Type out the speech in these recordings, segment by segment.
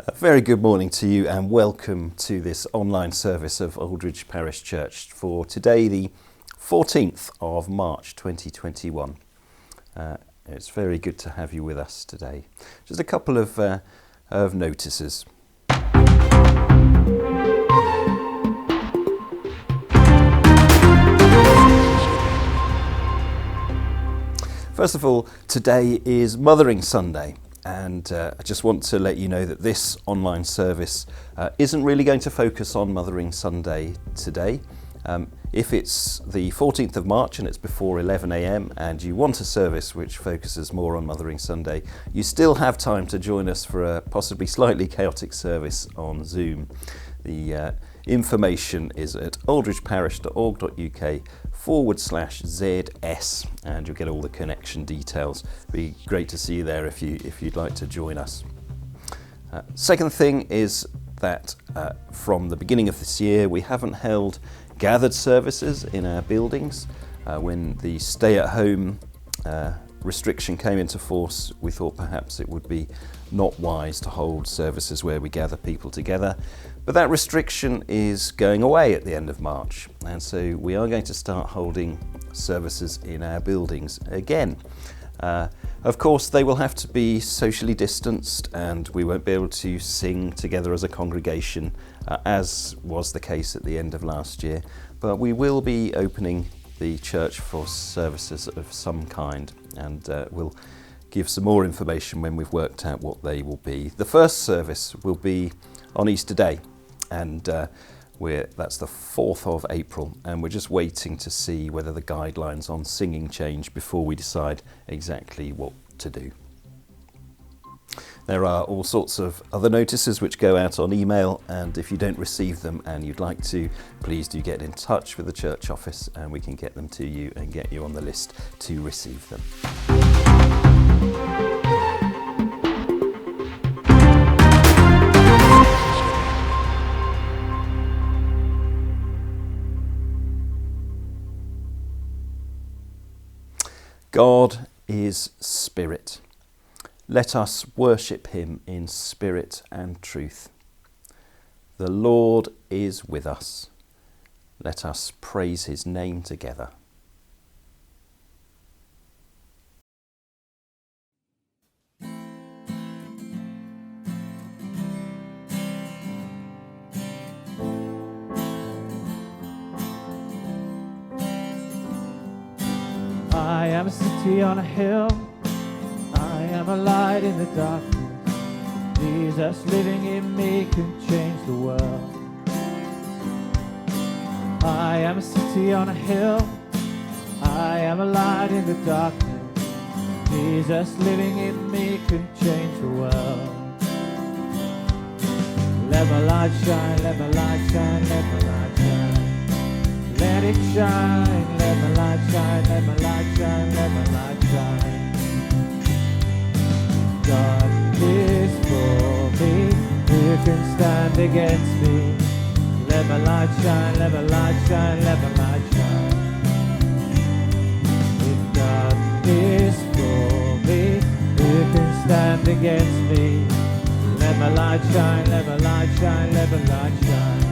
A very good morning to you and welcome to this online service of Aldridge Parish Church for today, the 14th of March 2021. It's very good to have you with us today. Just a couple of notices. First of all, today is Mothering Sunday. And I just want to let you know that this online service isn't really going to focus on Mothering Sunday today. If it's the 14th of March and it's before 11 a.m. and you want a service which focuses more on Mothering Sunday, you still have time to join us for a possibly slightly chaotic service on Zoom. The information is at aldridgeparish.org.uk/ZS, and you'll get all the connection details. Be great to see you there if you'd like to join us. Second thing is that from the beginning of this year we haven't held gathered services in our buildings. When the stay-at-home restriction came into force, we thought perhaps it would be not wise to hold services where we gather people together. But that restriction is going away at the end of March, and so we are going to start holding services in our buildings again. Of course, they will have to be socially distanced, and we won't be able to sing together as a congregation, as was the case at the end of last year. But we will be opening the church for services of some kind, and we'll give some more information when we've worked out what they will be. The first service will be on Easter Day, and that's the 4th of April, and we're just waiting to see whether the guidelines on singing change before we decide exactly what to do. There are all sorts of other notices which go out on email, and if you don't receive them and you'd like to, please do get in touch with the church office and we can get them to you and get you on the list to receive them. God is spirit. Let us worship him in spirit and truth. The Lord is with us. Let us praise his name together. I am a city on a hill. I am a light in the darkness. Jesus living in me can change the world. I am a city on a hill. I am a light in the darkness. Jesus living in me can change the world. Let my light shine, let my light shine, let my light shine. Let it shine, let my light shine, let my light shine, let my light shine. God is for me, who can stand against me? Let my light shine, let my light shine, let my light shine. If God is for me, who can stand against me? Let my light shine, let my light shine, let my light shine.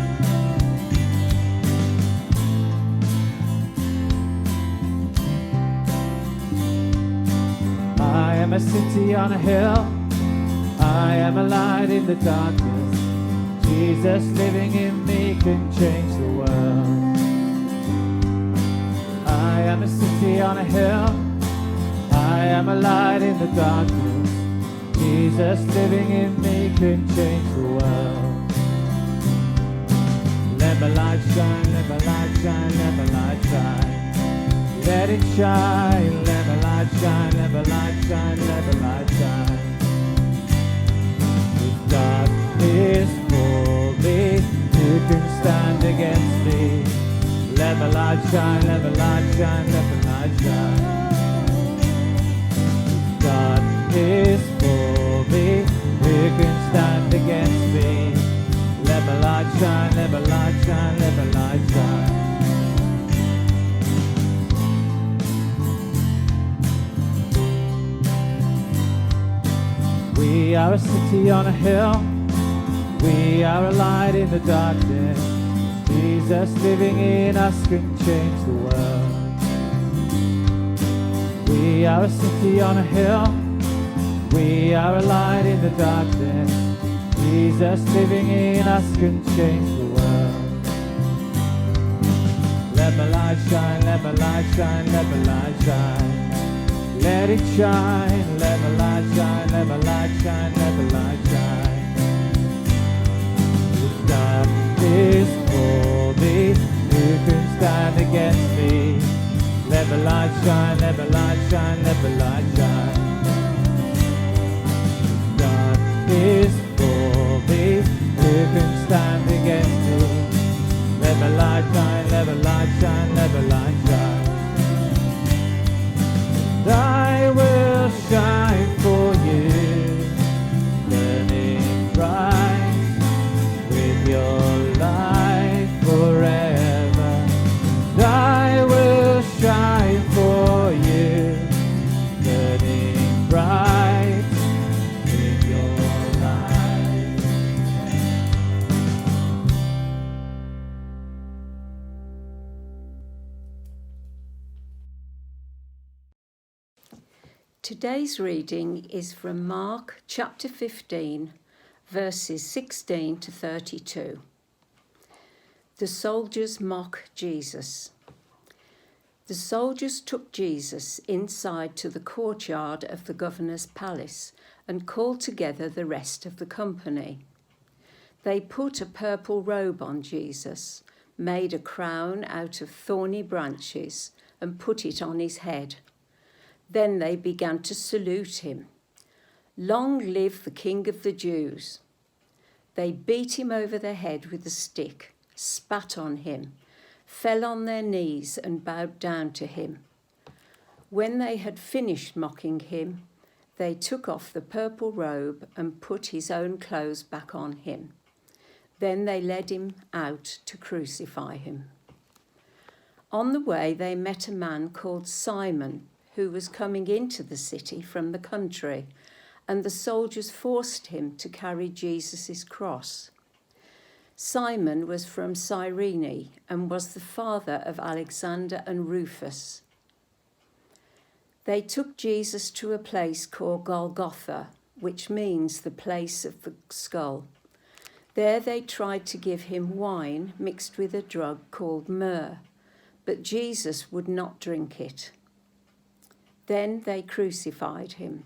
I am a city on a hill. I am a light in the darkness. Jesus living in me can change the world. I am a city on a hill. I am a light in the darkness. Jesus living in me can change the world. Let my light shine, let my light shine, let my light shine. Let it shine, let my light shine, let my light shine, let my light shine. If God is for me, who can stand against me? Let my light shine, let my light shine, let my light shine. If God is for me, who can stand against me? Let my light shine, let my light shine, let my light shine. We are a city on a hill. We are a light in the darkness. Jesus living in us can change the world. We are a city on a hill. We are a light in the darkness. Jesus living in us can change the world. Let my light shine, let my light shine, let my light shine. Let it shine, let my light shine, let my light shine, let my light shine. If darkness for me, who can stand against me? Let my light shine, let my light shine, let my light shine. If darkness for me, who can stand against me? Let my light shine, let my light shine, let my light shine. I will shine for you, burning bright with your light forever. I will shine for you, burning bright with your light. Today's reading is from Mark chapter 15, verses 16 to 32. The soldiers mock Jesus. The soldiers took Jesus inside to the courtyard of the governor's palace and called together the rest of the company. They put a purple robe on Jesus, made a crown out of thorny branches, and put it on his head. Then they began to salute him. Long live the King of the Jews! They beat him over the head with a stick, spat on him, fell on their knees and bowed down to him. When they had finished mocking him, they took off the purple robe and put his own clothes back on him. Then they led him out to crucify him. On the way, they met a man called Simon, who was coming into the city from the country, and the soldiers forced him to carry Jesus' cross. Simon was from Cyrene and was the father of Alexander and Rufus. They took Jesus to a place called Golgotha, which means the place of the skull. There they tried to give him wine mixed with a drug called myrrh, but Jesus would not drink it. Then they crucified him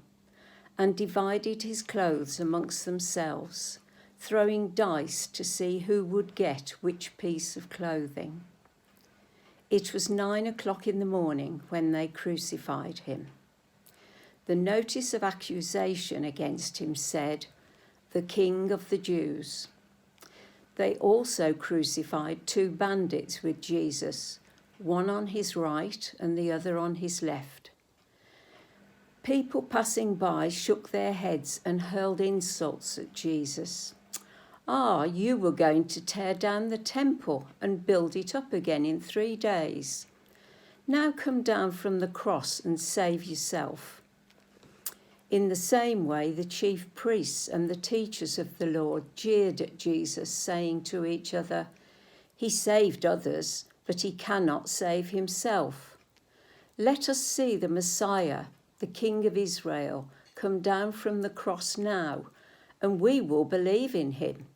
and divided his clothes amongst themselves, throwing dice to see who would get which piece of clothing. It was 9 o'clock in the morning when they crucified him. The notice of accusation against him said, "The King of the Jews." They also crucified 2 bandits with Jesus, one on his right and the other on his left. People passing by shook their heads and hurled insults at Jesus. You were going to tear down the temple and build it up again in 3 days. Now come down from the cross and save yourself. In the same way, the chief priests and the teachers of the law jeered at Jesus, saying to each other, "He saved others, but he cannot save himself. Let us see the Messiah, the King of Israel, come down from the cross now, and we will believe in him."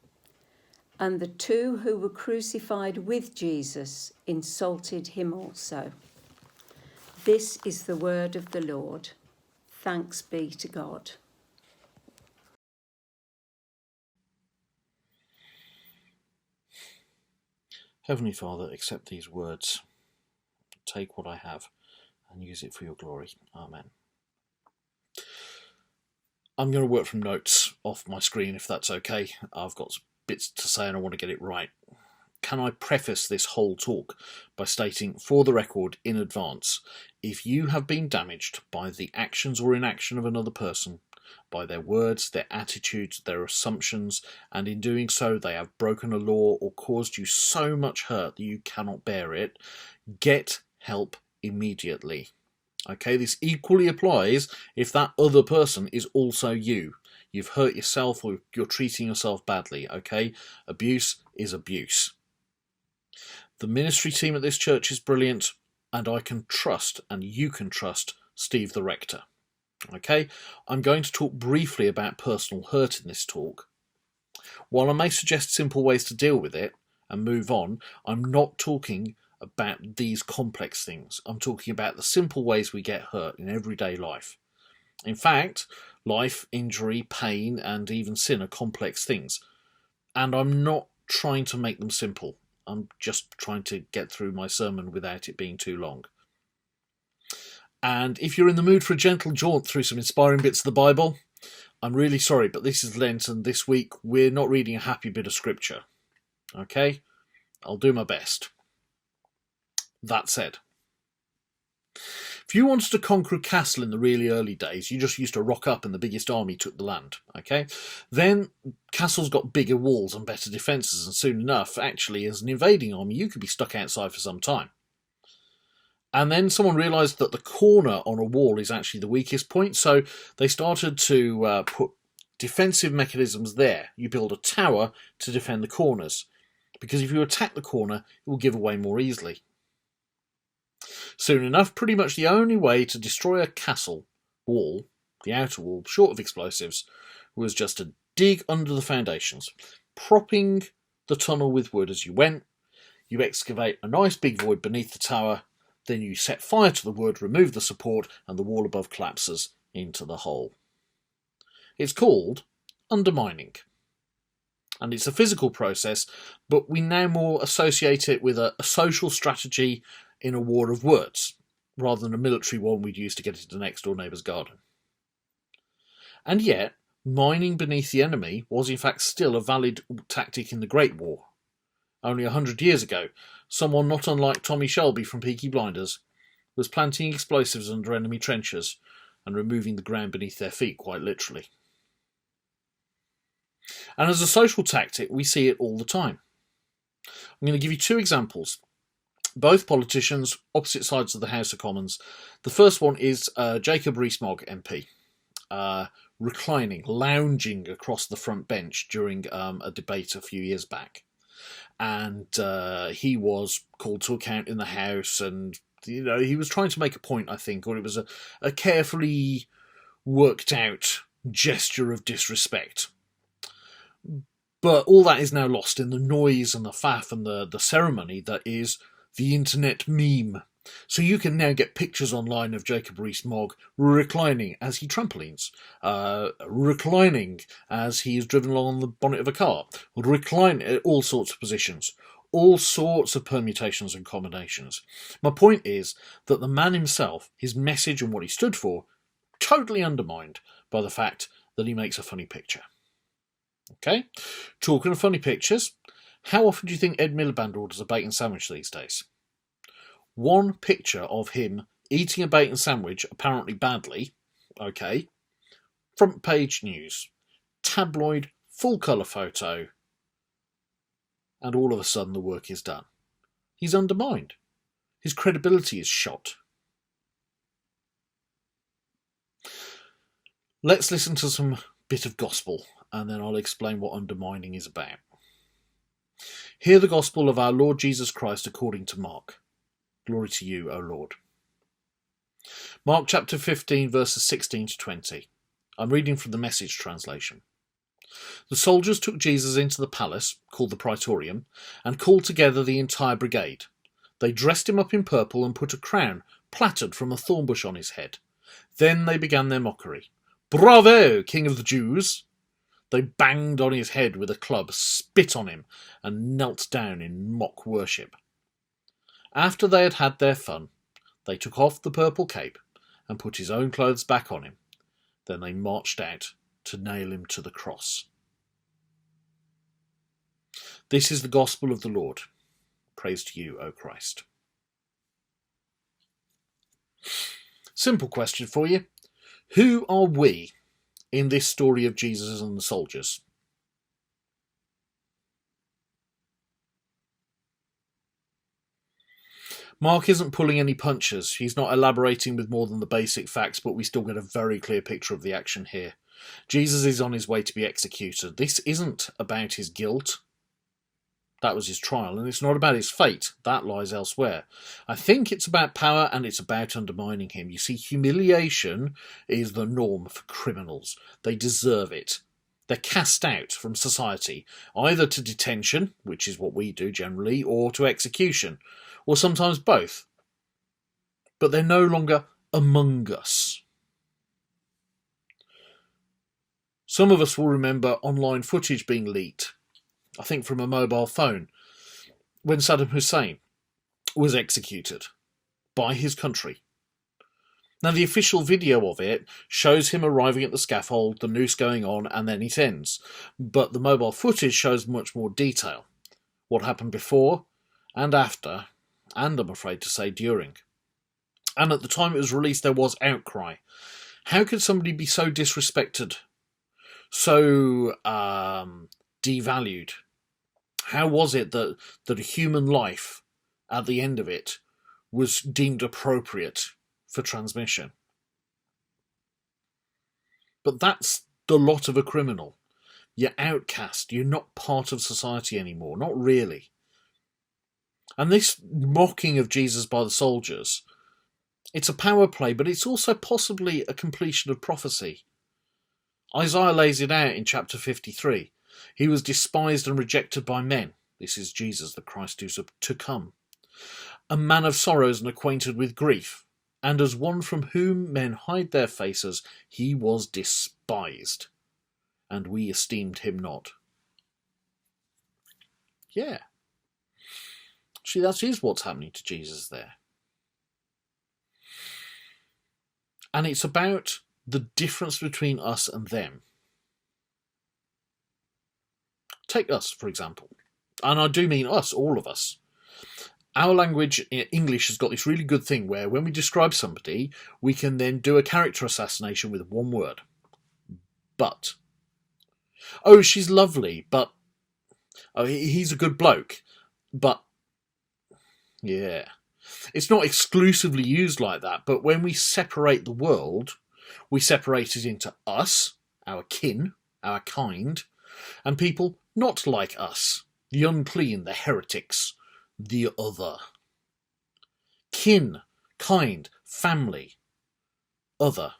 And the 2 who were crucified with Jesus insulted him also. This is the word of the Lord. Thanks be to God. Heavenly Father, accept these words. Take what I have and use it for your glory. Amen. I'm going to work from notes off my screen if that's okay. I've got bits to say and I want to get it right. Can I preface this whole talk by stating, for the record, in advance, if you have been damaged by the actions or inaction of another person, by their words, their attitudes, their assumptions, and in doing so they have broken a law or caused you so much hurt that you cannot bear it, get help immediately. Okay, this equally applies if that other person is also you. you've hurt yourself or you're treating yourself badly, okay? Abuse is abuse. The ministry team at this church is brilliant, and I can trust, and you can trust, Steve the rector. Okay, I'm going to talk briefly about personal hurt in this talk. While I may suggest simple ways to deal with it and move on, I'm not talking about these complex things. I'm talking about the simple ways we get hurt in everyday life. In fact, life, injury, pain, and even sin are complex things. And I'm not trying to make them simple. I'm just trying to get through my sermon without it being too long. And if you're in the mood for a gentle jaunt through some inspiring bits of the Bible, I'm really sorry, but this is Lent, and this week we're not reading a happy bit of scripture. Okay? I'll do my best. That said, if you wanted to conquer a castle in the really early days, you just used to rock up and the biggest army took the land, okay? Then castles got bigger walls and better defences, and soon enough, actually, as an invading army, you could be stuck outside for some time. And then someone realised that the corner on a wall is actually the weakest point, so they started to put defensive mechanisms there. You build a tower to defend the corners, because if you attack the corner, it will give away more easily. Soon enough, pretty much the only way to destroy a castle wall, the outer wall, short of explosives, was just to dig under the foundations, propping the tunnel with wood as you went. You excavate a nice big void beneath the tower, then you set fire to the wood, remove the support, and the wall above collapses into the hole. It's called undermining. And it's a physical process, but we now more associate it with a social strategy in a war of words, rather than a military one we'd use to get into the next door neighbour's garden. And yet, mining beneath the enemy was in fact still a valid tactic in the Great War. Only 100 years ago, someone not unlike Tommy Shelby from Peaky Blinders was planting explosives under enemy trenches and removing the ground beneath their feet, quite literally. And as a social tactic, we see it all the time. I'm going to give you two examples. Both politicians, opposite sides of the House of Commons. The first one is Jacob Rees-Mogg MP, reclining, lounging across the front bench during a debate a few years back. And he was called to account in the House, and he was trying to make a point, I think, or it was a carefully worked out gesture of disrespect. But all that is now lost in the noise and the faff and the ceremony that is the internet meme. So you can now get pictures online of Jacob Rees-Mogg reclining as he trampolines, reclining as he is driven along the bonnet of a car, reclining, all sorts of positions, all sorts of permutations and combinations. My point is that the man himself, his message and what he stood for, totally undermined by the fact that he makes a funny picture. Okay? Talking of funny pictures, how often do you think Ed Miliband orders a bacon sandwich these days? One picture of him eating a bacon sandwich, apparently badly, okay, front page news, tabloid, full colour photo, and all of a sudden the work is done. He's undermined. His credibility is shot. Let's listen to some bit of gospel, and then I'll explain what undermining is about. Hear the gospel of our Lord Jesus Christ according to Mark. Glory to you, O Lord. Mark chapter 15, verses 16 to 20. I'm reading from the Message translation. The soldiers took Jesus into the palace, called the Praetorium, and called together the entire brigade. They dressed him up in purple and put a crown, plaited from a thorn bush, on his head. Then they began their mockery. Bravo, King of the Jews! They banged on his head with a club, spit on him, and knelt down in mock worship. After they had had their fun, they took off the purple cape and put his own clothes back on him. Then they marched out to nail him to the cross. This is the gospel of the Lord. Praise to you, O Christ. Simple question for you. Who are we in this story of Jesus and the soldiers? Mark isn't pulling any punches. He's not elaborating with more than the basic facts, but we still get a very clear picture of the action here. Jesus is on his way to be executed. This isn't about his guilt. That was his trial, and it's not about his fate. That lies elsewhere. I think it's about power, and it's about undermining him. You see, humiliation is the norm for criminals. They deserve it. They're cast out from society, either to detention, which is what we do generally, or to execution, or sometimes both. But they're no longer among us. Some of us will remember online footage being leaked, I think from a mobile phone, when Saddam Hussein was executed by his country. Now, the official video of it shows him arriving at the scaffold, the noose going on, and then it ends. But the mobile footage shows much more detail. What happened before and after, and I'm afraid to say during. And at the time it was released, there was outcry. How could somebody be so disrespected? So devalued? How was it that a human life at the end of it was deemed appropriate for transmission? But that's the lot of a criminal. You're outcast. You're not part of society anymore. Not really. And this mocking of Jesus by the soldiers, it's a power play, but it's also possibly a completion of prophecy. Isaiah lays it out in chapter 53. He was despised and rejected by men. This is Jesus, the Christ who's to come. A man of sorrows and acquainted with grief. And as one from whom men hide their faces, he was despised. And we esteemed him not. Yeah. See, that is what's happening to Jesus there. And it's about the difference between us and them. Take us, for example. And I do mean us, all of us. Our language, English, has got this really good thing where when we describe somebody, we can then do a character assassination with one word. But. Oh, she's lovely, but. Oh, he's a good bloke, but. Yeah. It's not exclusively used like that, but when we separate the world, we separate it into us, our kin, our kind, and people not like us, the unclean, the heretics, the other. Kin, kind, family, other,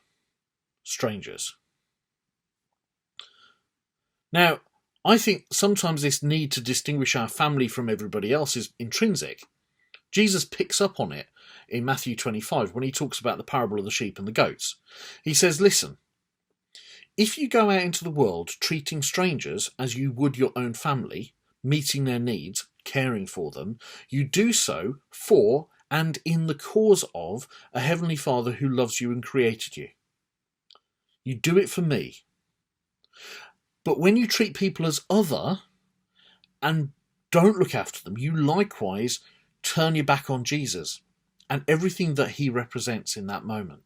strangers. Now, I think sometimes this need to distinguish our family from everybody else is intrinsic. Jesus picks up on it in Matthew 25 when he talks about the parable of the sheep and the goats. He says, listen, if you go out into the world treating strangers as you would your own family, meeting their needs, caring for them, you do so for and in the cause of a heavenly Father who loves you and created you. You do it for me. But when you treat people as other and don't look after them, you likewise turn your back on Jesus and everything that he represents in that moment.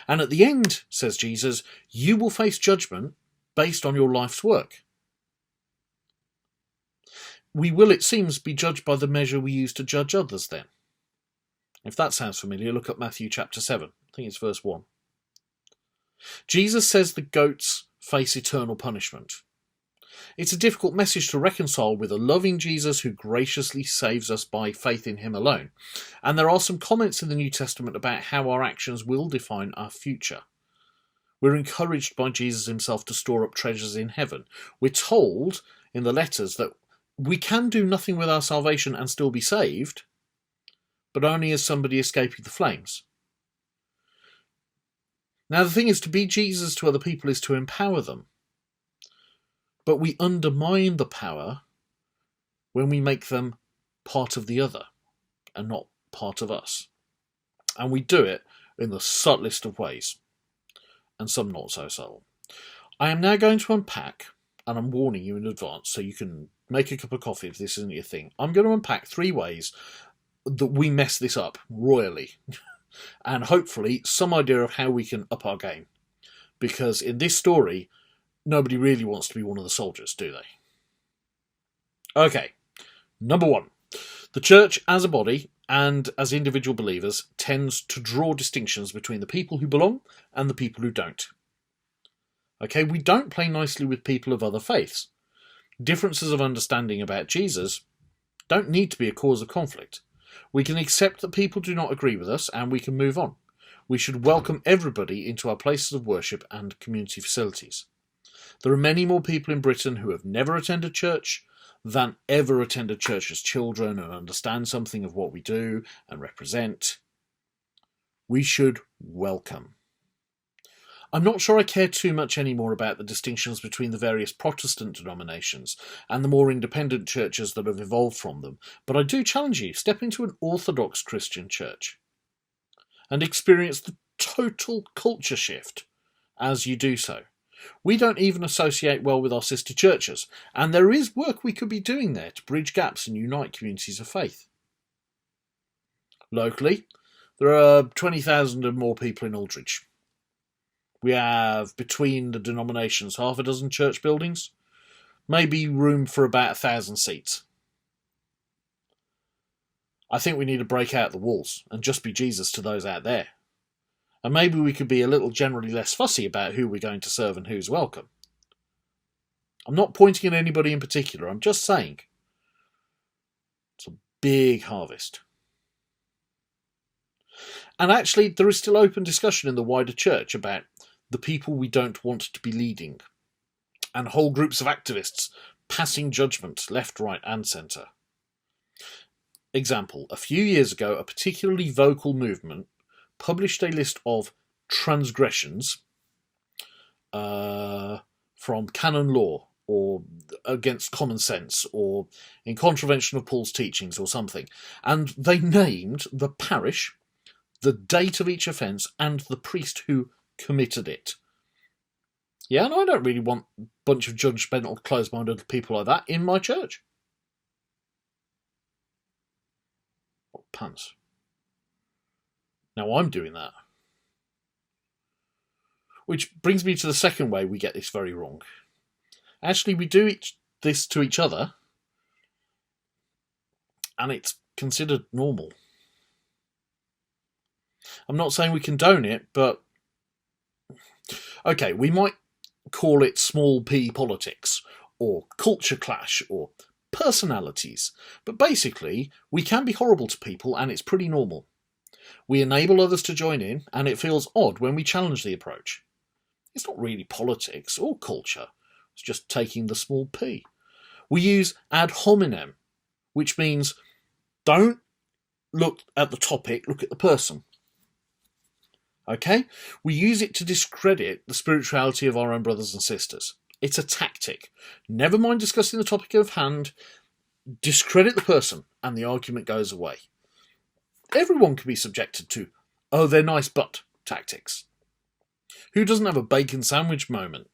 And at the end, says Jesus, you will face judgment based on your life's work. We will, it seems, be judged by the measure we use to judge others then. If that sounds familiar, look at Matthew chapter 7. I think it's verse 1. Jesus says the goats face eternal punishment. It's a difficult message to reconcile with a loving Jesus who graciously saves us by faith in him alone. And there are some comments in the New Testament about how our actions will define our future. We're encouraged by Jesus himself to store up treasures in heaven. We're told in the letters that we can do nothing with our salvation and still be saved, but only as somebody escaping the flames. Now the thing is, to be Jesus to other people is to empower them. But we undermine the power when we make them part of the other and not part of us. And we do it in the subtlest of ways, and some not so subtle. I am now going to unpack, and I'm warning you in advance so you can make a cup of coffee if this isn't your thing. I'm going to unpack 3 ways that we mess this up royally and hopefully some idea of how we can up our game. Because in this story, nobody really wants to be one of the soldiers, do they? Okay, number 1. The church as a body and as individual believers tends to draw distinctions between the people who belong and the people who don't. Okay, we don't play nicely with people of other faiths. Differences of understanding about Jesus don't need to be a cause of conflict. We can accept that people do not agree with us and we can move on. We should welcome everybody into our places of worship and community facilities. There are many more people in Britain who have never attended church than ever attended church as children and understand something of what we do and represent. We should welcome. I'm not sure I care too much anymore about the distinctions between the various Protestant denominations and the more independent churches that have evolved from them, but I do challenge you, step into an Orthodox Christian church and experience the total culture shift as you do so. We don't even associate well with our sister churches, and there is work we could be doing there to bridge gaps and unite communities of faith. Locally, there are 20,000 and more people in Aldridge. We have, between the denominations, half a dozen church buildings, maybe room for about 1,000 seats. I think we need to break out the walls and just be Jesus to those out there. And maybe we could be a little generally less fussy about who we're going to serve and who's welcome. I'm not pointing at anybody in particular, I'm just saying it's a big harvest. And actually, there is still open discussion in the wider church about the people we don't want to be leading, and whole groups of activists passing judgment left, right and centre. Example, a few years ago, a particularly vocal movement published a list of transgressions from canon law, or against common sense, or in contravention of Paul's teachings or something, and they named the parish, the date of each offence, and the priest who committed it. Yeah, and I don't really want a bunch of judgmental, closed-minded people like that in my church. What pants? Now I'm doing that. Which brings me to the second way we get this very wrong. Actually, we do this to each other, and it's considered normal. I'm not saying we condone it, but okay, we might call it small p politics, or culture clash, or personalities, but basically we can be horrible to people and it's pretty normal. We enable others to join in, and it feels odd when we challenge the approach. It's not really politics or culture, it's just taking the small p. We use ad hominem, which means don't look at the topic, look at the person. Okay? We use it to discredit the spirituality of our own brothers and sisters. It's a tactic. Never mind discussing the topic of hand, discredit the person, and the argument goes away. Everyone can be subjected to, oh, they're nice but tactics. Who doesn't have a bacon sandwich moment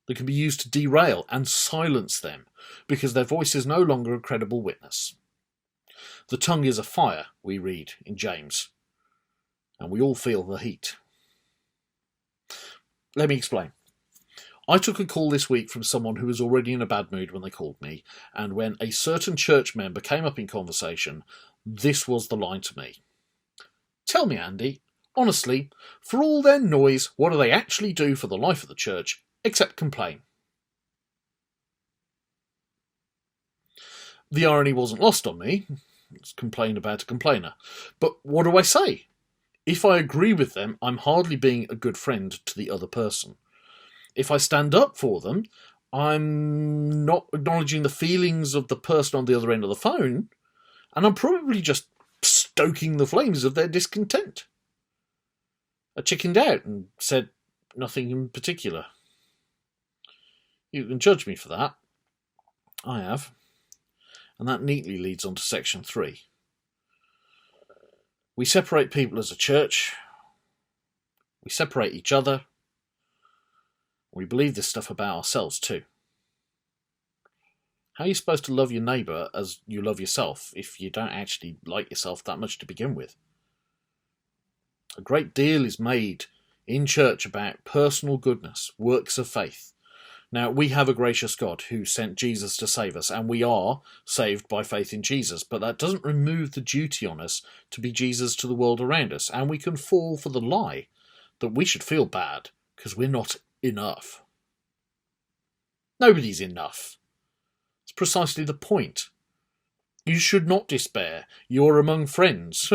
that can be used to derail and silence them because their voice is no longer a credible witness? The tongue is a fire, we read in James, and we all feel the heat. Let me explain. I took a call this week from someone who was already in a bad mood when they called me, and when a certain church member came up in conversation, this was the line to me. Tell me, Andy, honestly, for all their noise, what do they actually do for the life of the church, except complain? The irony wasn't lost on me. It's complain about a complainer. But what do I say? If I agree with them, I'm hardly being a good friend to the other person. If I stand up for them, I'm not acknowledging the feelings of the person on the other end of the phone, and I'm probably just stoking the flames of their discontent. I chickened out and said nothing in particular. You can judge me for that. I have. And that neatly leads on to section 3. We separate people as a church. We separate each other. We believe this stuff about ourselves too. How are you supposed to love your neighbour as you love yourself if you don't actually like yourself that much to begin with? A great deal is made in church about personal goodness, works of faith. Now, we have a gracious God who sent Jesus to save us, and we are saved by faith in Jesus, but that doesn't remove the duty on us to be Jesus to the world around us, and we can fall for the lie that we should feel bad because we're not enough. Nobody's enough. It's precisely the point. You should not despair. You're among friends.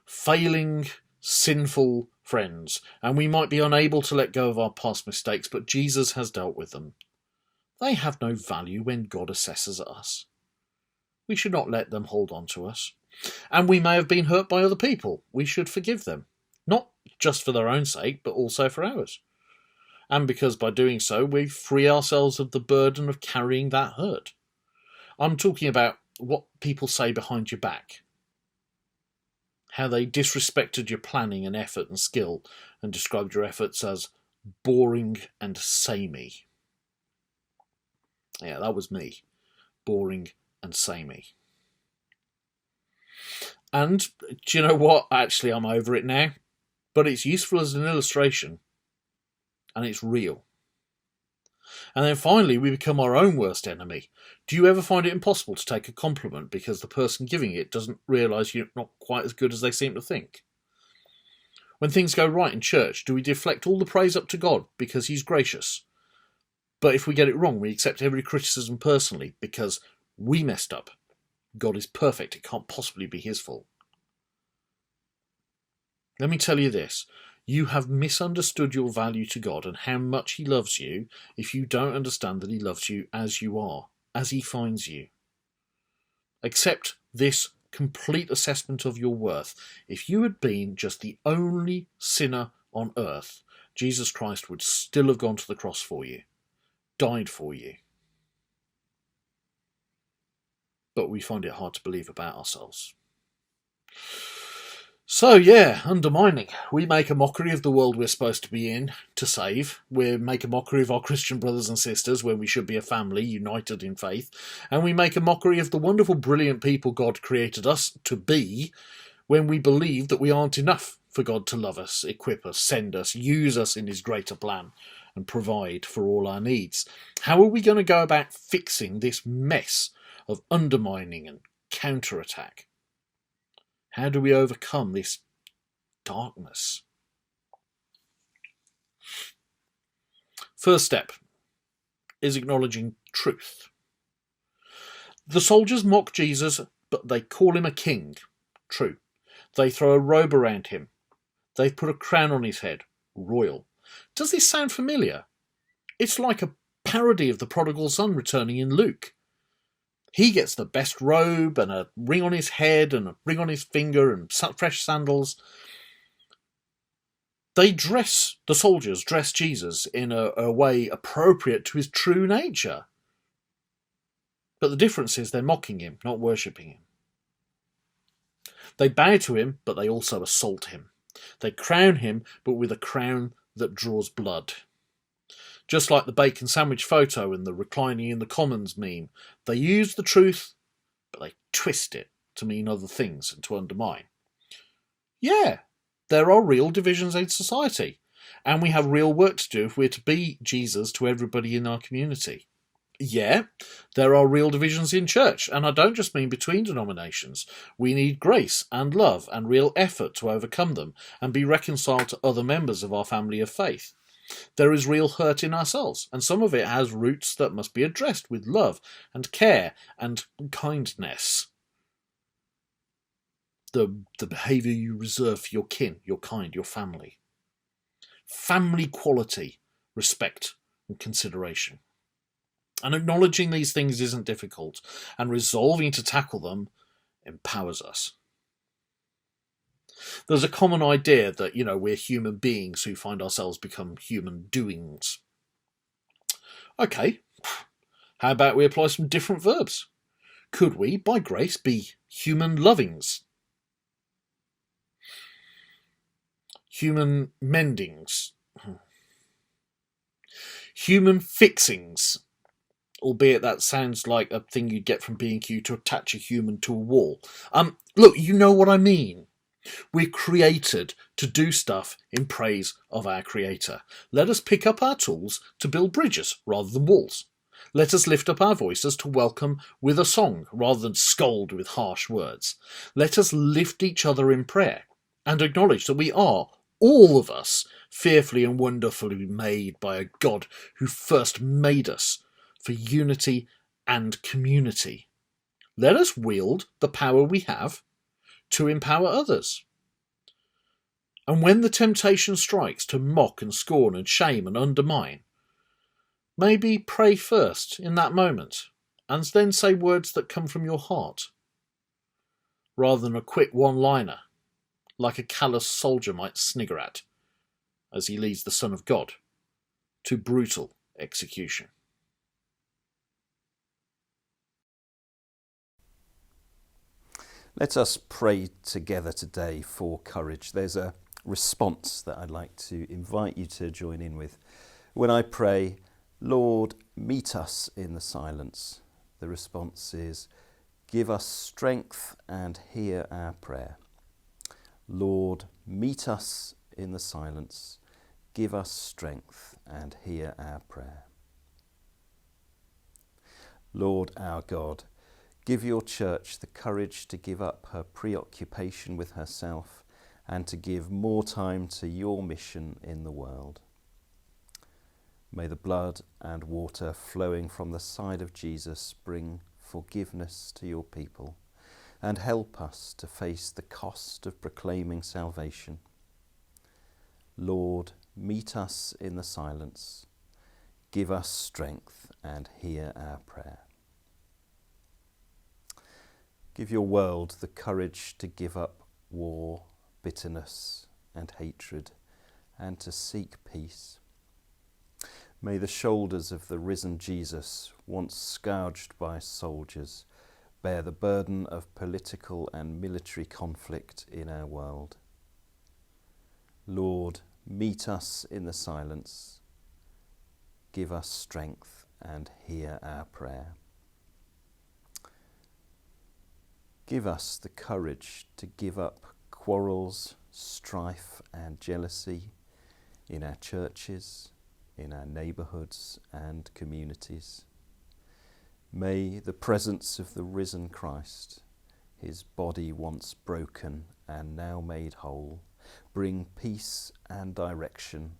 Failing, sinful friends. And we might be unable to let go of our past mistakes, but Jesus has dealt with them. They have no value when God assesses us. We should not let them hold on to us. And we may have been hurt by other people. We should forgive them. Not just for their own sake, but also for ours. And because by doing so, we free ourselves of the burden of carrying that hurt. I'm talking about what people say behind your back. How they disrespected your planning and effort and skill and described your efforts as boring and samey. Yeah, that was me. Boring and samey. And do you know what? Actually, I'm over it now. But it's useful as an illustration. And it's real. And then finally, we become our own worst enemy. Do you ever find it impossible to take a compliment because the person giving it doesn't realise you're not quite as good as they seem to think? When things go right in church, do we deflect all the praise up to God because he's gracious? But if we get it wrong, we accept every criticism personally because we messed up. God is perfect. It can't possibly be his fault. Let me tell you this. You have misunderstood your value to God and how much he loves you if you don't understand that he loves you as you are, as he finds you. Accept this complete assessment of your worth. If you had been just the only sinner on earth, Jesus Christ would still have gone to the cross for you, died for you. But we find it hard to believe about ourselves. So yeah, undermining. We make a mockery of the world we're supposed to be in to save. We make a mockery of our Christian brothers and sisters when we should be a family united in faith. And we make a mockery of the wonderful, brilliant people God created us to be when we believe that we aren't enough for God to love us, equip us, send us, use us in his greater plan and provide for all our needs. How are we going to go about fixing this mess of undermining and counterattack? How do we overcome this darkness? First step is acknowledging truth. The soldiers mock Jesus, but they call him a king. True. They throw a robe around him. They've put a crown on his head. Royal. Does this sound familiar? It's like a parody of the prodigal son returning in Luke. He gets the best robe and a ring on his head and a ring on his finger and fresh sandals. The soldiers dress Jesus in a way appropriate to his true nature. But the difference is they're mocking him, not worshipping him. They bow to him, but they also assault him. They crown him, but with a crown that draws blood. Just like the bacon sandwich photo and the reclining in the commons meme, they use the truth, but they twist it to mean other things and to undermine. Yeah, there are real divisions in society, and we have real work to do if we're to be Jesus to everybody in our community. Yeah, there are real divisions in church, and I don't just mean between denominations. We need grace and love and real effort to overcome them and be reconciled to other members of our family of faith. There is real hurt in ourselves, and some of it has roots that must be addressed with love and care and kindness. The behaviour you reserve for your kin, your kind, your family. Family quality, respect and consideration. And acknowledging these things isn't difficult, and resolving to tackle them empowers us. There's a common idea that, we're human beings who find ourselves become human doings. Okay, how about we apply some different verbs? Could we, by grace, be human lovings? Human mendings? Human fixings? Albeit that sounds like a thing you'd get from B&Q to attach a human to a wall. Look, you know what I mean. We're created to do stuff in praise of our Creator. Let us pick up our tools to build bridges rather than walls. Let us lift up our voices to welcome with a song rather than scold with harsh words. Let us lift each other in prayer and acknowledge that we are, all of us, fearfully and wonderfully made by a God who first made us for unity and community. Let us wield the power we have to empower others. And when the temptation strikes to mock and scorn and shame and undermine, maybe pray first in that moment and then say words that come from your heart, rather than a quick one-liner like a callous soldier might snigger at as he leads the Son of God to brutal execution. Let us pray together today for courage. There's a response that I'd like to invite you to join in with. When I pray, Lord, meet us in the silence, the response is, give us strength and hear our prayer. Lord, meet us in the silence, give us strength and hear our prayer. Lord our God, give your church the courage to give up her preoccupation with herself and to give more time to your mission in the world. May the blood and water flowing from the side of Jesus bring forgiveness to your people and help us to face the cost of proclaiming salvation. Lord, meet us in the silence, give us strength and hear our prayer. Give your world the courage to give up war, bitterness and hatred and to seek peace. May the shoulders of the risen Jesus, once scourged by soldiers, bear the burden of political and military conflict in our world. Lord, meet us in the silence, give us strength and hear our prayer. Give us the courage to give up quarrels, strife and jealousy in our churches, in our neighbourhoods and communities. May the presence of the risen Christ, his body once broken and now made whole, bring peace and direction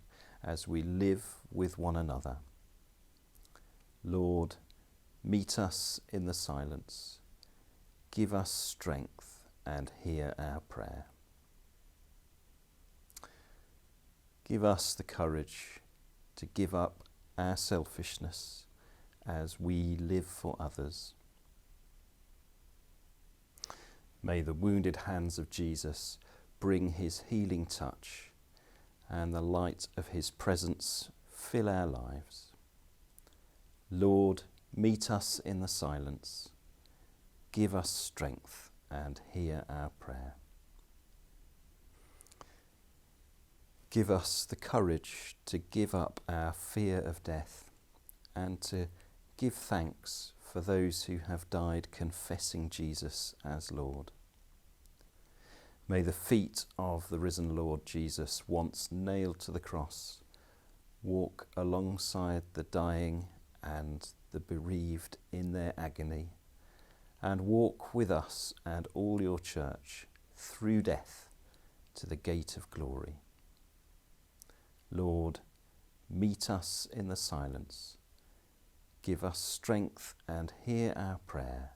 as we live with one another. Lord, meet us in the silence, give us strength and hear our prayer. Give us the courage to give up our selfishness as we live for others. May the wounded hands of Jesus bring his healing touch and the light of his presence fill our lives. Lord, meet us in the silence, give us strength and hear our prayer. Give us the courage to give up our fear of death and to give thanks for those who have died confessing Jesus as Lord. May the feet of the risen Lord Jesus, once nailed to the cross, walk alongside the dying and the bereaved in their agony, and walk with us and all your church through death to the gate of glory. Lord, meet us in the silence, give us strength and hear our prayer,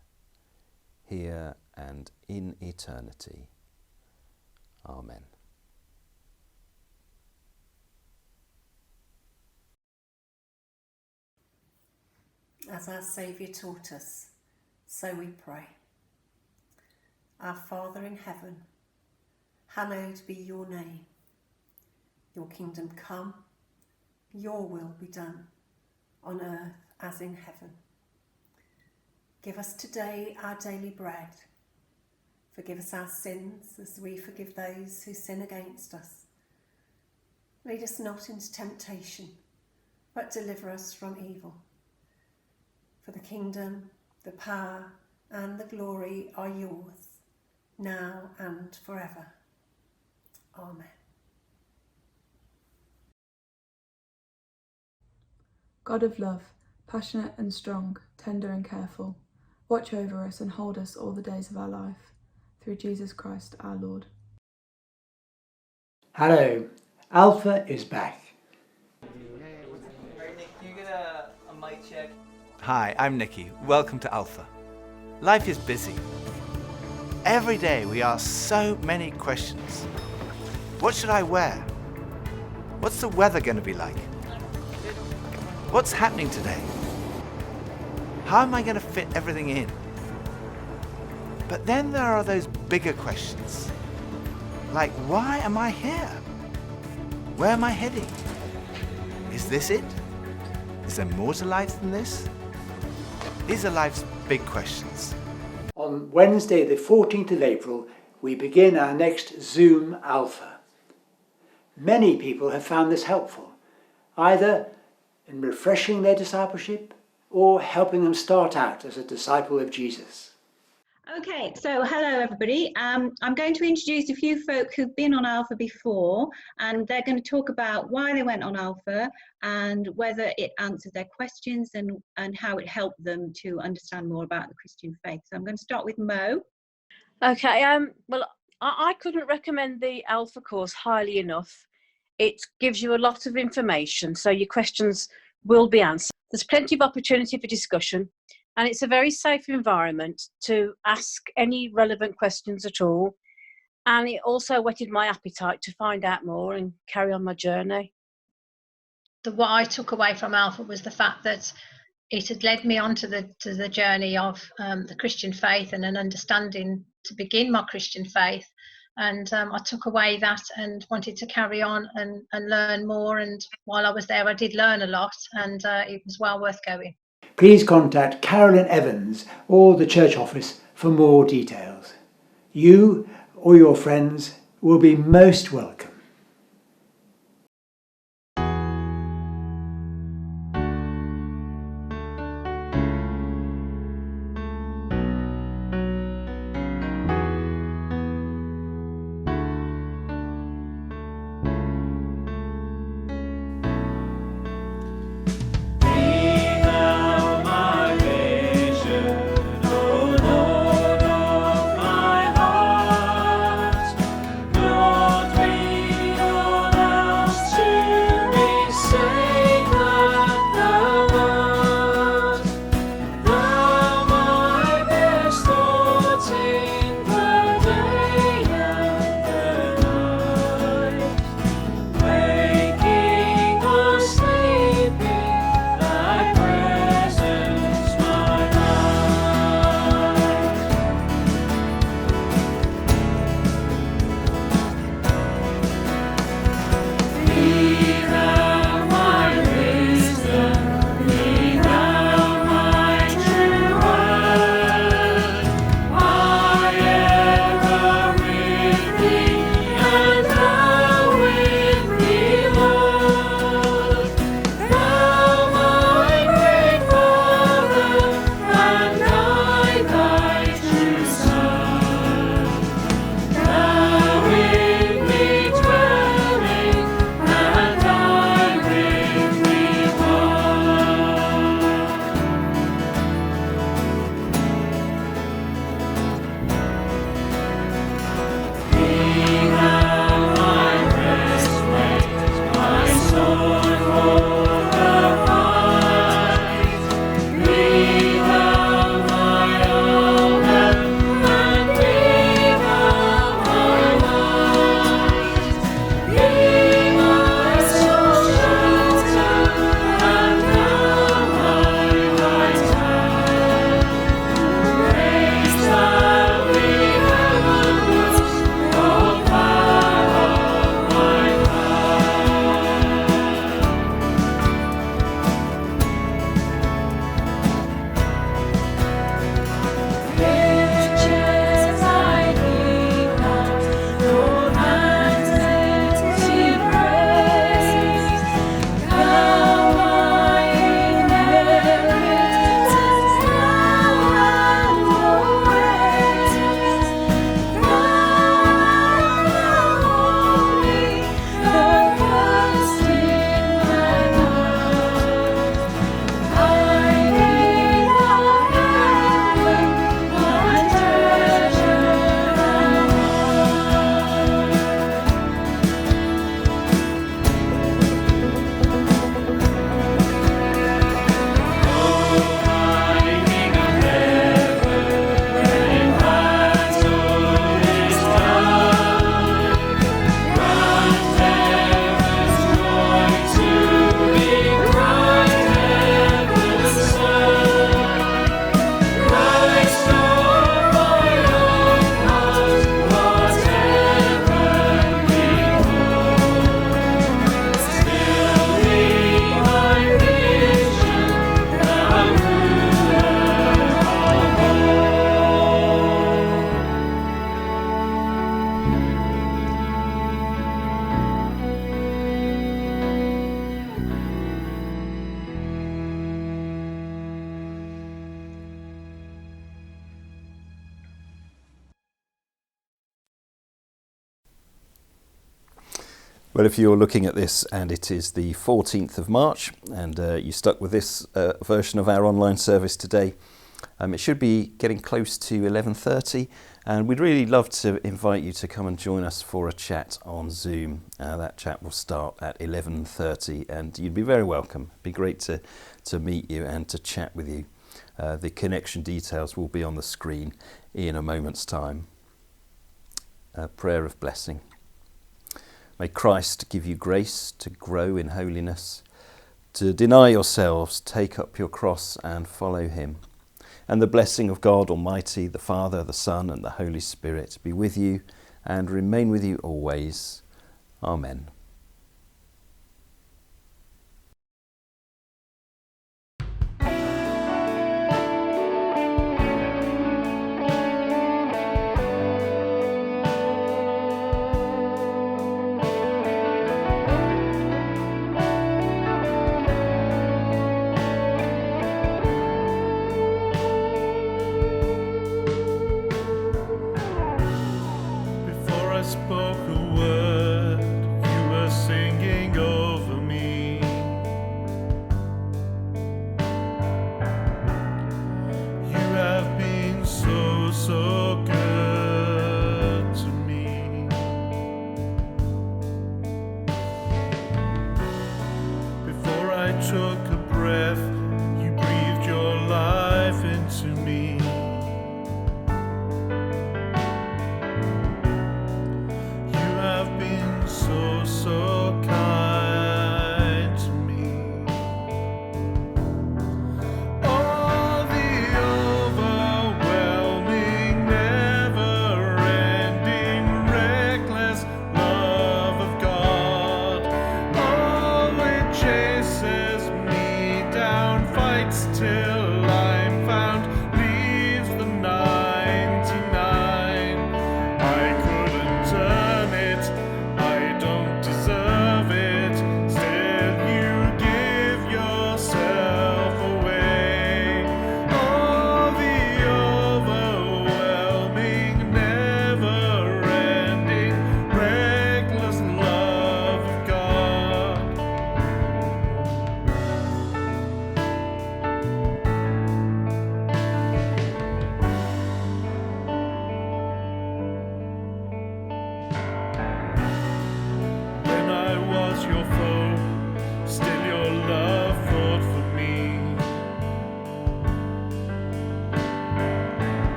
here and in eternity. Amen. As our Saviour taught us, so we pray. Our Father in heaven, hallowed be your name. Your kingdom come, your will be done, on earth as in heaven. Give us today our daily bread. Forgive us our sins as we forgive those who sin against us. Lead us not into temptation, but deliver us from evil. For the kingdom, the power, and the glory are yours, now and forever. Amen. God of love, passionate and strong, tender and careful, watch over us and hold us all the days of our life. Through Jesus Christ our Lord. Hello, Alpha is back. Alright, Nick, can you get a mic check? Hi, I'm Nikki. Welcome to Alpha. Life is busy. Every day we ask so many questions. What should I wear? What's the weather going to be like? What's happening today? How am I going to fit everything in? But then there are those bigger questions. Like, why am I here? Where am I heading? Is this it? Is there more to life than this? These are life's big questions. On Wednesday the 14th of April, we begin our next Zoom Alpha. Many people have found this helpful, either in refreshing their discipleship or helping them start out as a disciple of Jesus. Okay, so hello everybody. I'm going to introduce a few folk who've been on Alpha before, and they're going to talk about why they went on Alpha and whether it answered their questions and how it helped them to understand more about the Christian faith. So I'm going to start with Mo. Okay, well, I couldn't recommend the Alpha course highly enough. It gives you a lot of information, so your questions will be answered. There's plenty of opportunity for discussion, and it's a very safe environment to ask any relevant questions at all. And it also whetted my appetite to find out more and carry on my journey. What I took away from Alpha was the fact that it had led me on to the journey of the Christian faith and an understanding to begin my Christian faith. And I took away that and wanted to carry on and learn more. And while I was there, I did learn a lot, and it was well worth going. Please contact Carolyn Evans or the church office for more details. You or your friends will be most welcome. Lord, we Well, if you're looking at this and it is the 14th of March and you stuck with this version of our online service today, it should be getting close to 11:30, and we'd really love to invite you to come and join us for a chat on Zoom. That chat will start at 11:30 and you'd be very welcome. It'd be great to meet you and to chat with you. The connection details will be on the screen in a moment's time. A prayer of blessing. May Christ give you grace to grow in holiness, to deny yourselves, take up your cross and follow him. And the blessing of God Almighty, the Father, the Son and the Holy Spirit be with you and remain with you always. Amen.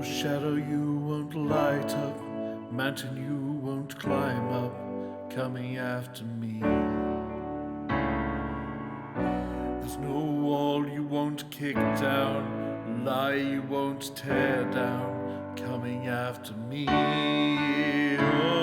Shadow you won't light up, mountain you won't climb up, coming after me. There's no wall you won't kick down, lie you won't tear down, coming after me. Oh.